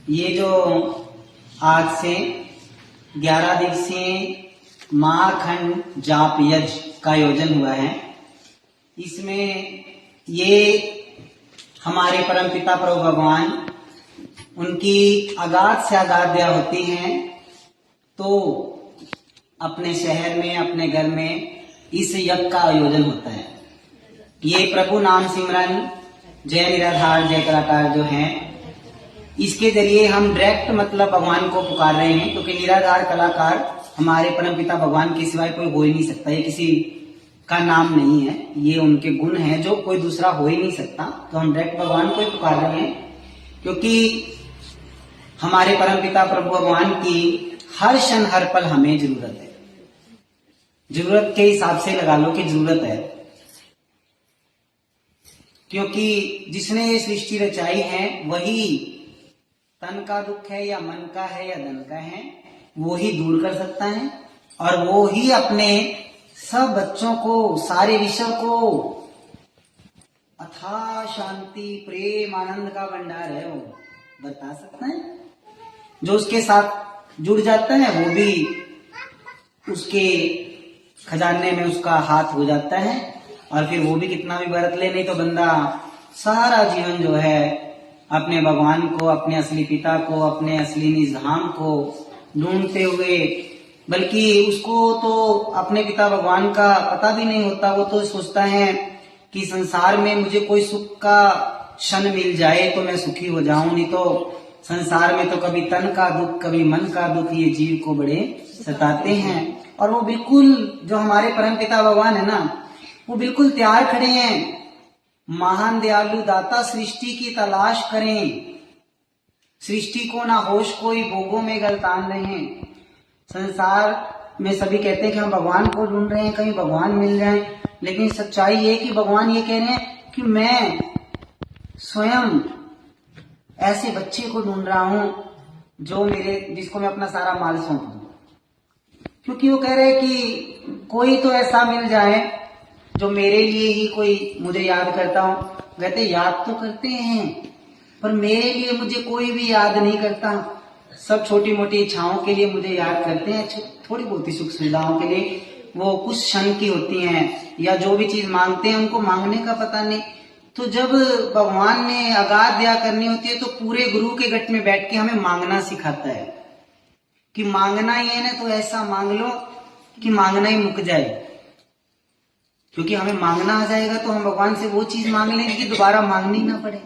ये जो आज से 11 दिवसीय महाखंड जाप यज्ञ का आयोजन हुआ है, इसमें ये हमारे परमपिता प्रभु भगवान उनकी अगाध से अगाध्या होती हैं, तो अपने शहर में अपने घर में इस यज्ञ का आयोजन होता है। ये प्रभु नाम सिमरन जय निराधार जय कलाकार जो है, इसके जरिए हम डायरेक्ट मतलब भगवान को पुकार रहे हैं, क्योंकि निराधार कलाकार हमारे परमपिता भगवान के सिवाय कोई हो ही नहीं सकता। ये किसी का नाम नहीं है, ये उनके गुण हैं जो कोई दूसरा हो ही नहीं सकता। तो हम डायरेक्ट भगवान को ही पुकार रहे हैं, क्योंकि हमारे परमपिता प्रभु भगवान की हर क्षण हर पल हमें जरूरत है। जरूरत के हिसाब से लगा लो कि जरूरत है, क्योंकि जिसने ये सृष्टि रचाई है वही तन का दुख है या मन का है या धन का है, वो ही दूर कर सकता है, और वो ही अपने सब बच्चों को, सारे विश्व को अथाह शांति प्रेम आनंद का भंडार है, वो बता सकता है। जो उसके साथ जुड़ जाता है वो भी उसके खजाने में उसका हाथ हो जाता है, और फिर वो भी कितना भी बरत ले, नहीं तो बंदा सारा जीवन जो है अपने भगवान को, अपने असली पिता को, अपने असली निजाम को ढूंढते हुए, बल्कि उसको तो अपने पिता भगवान का पता भी नहीं होता। वो तो सोचता है कि संसार में मुझे कोई सुख का क्षण मिल जाए तो मैं सुखी हो जाऊं, नहीं तो संसार में तो कभी तन का दुख कभी मन का दुख ये जीव को बड़े सताते हैं। और वो बिल्कुल जो हमारे परमपिता भगवान है ना, वो बिल्कुल तैयार खड़े हैं, महान दयालु दाता सृष्टि की तलाश करें, सृष्टि को ना होश कोई भोगों में गलतान रहे। संसार में सभी कहते हैं कि हम भगवान को ढूंढ रहे हैं, कहीं भगवान मिल जाए, लेकिन सच्चाई ये कि भगवान ये कह रहे हैं कि मैं स्वयं ऐसे बच्चे को ढूंढ रहा हूं जो जिसको मैं अपना सारा माल सौंप दूं। क्योंकि वो कह रहे हैं कि कोई तो ऐसा मिल जाए जो मेरे लिए ही कोई मुझे याद करता हो। कहते याद तो करते हैं, पर मेरे लिए मुझे कोई भी याद नहीं करता। सब छोटी मोटी इच्छाओं के लिए मुझे याद करते हैं, थोड़ी बहुत ही सुख सुविधाओं के लिए, वो कुछ क्षण की होती हैं, या जो भी चीज मांगते हैं उनको मांगने का पता नहीं। तो जब भगवान ने अगाध दया करनी होती है तो पूरे गुरु के गट में बैठ के हमें मांगना सिखाता है कि मांगना ही है ना, तो ऐसा मांग लो कि मांगना ही मुक जाए। क्योंकि हमें मांगना आ जाएगा तो हम भगवान से वो चीज मांग लेंगे कि दोबारा मांगनी ना पड़े।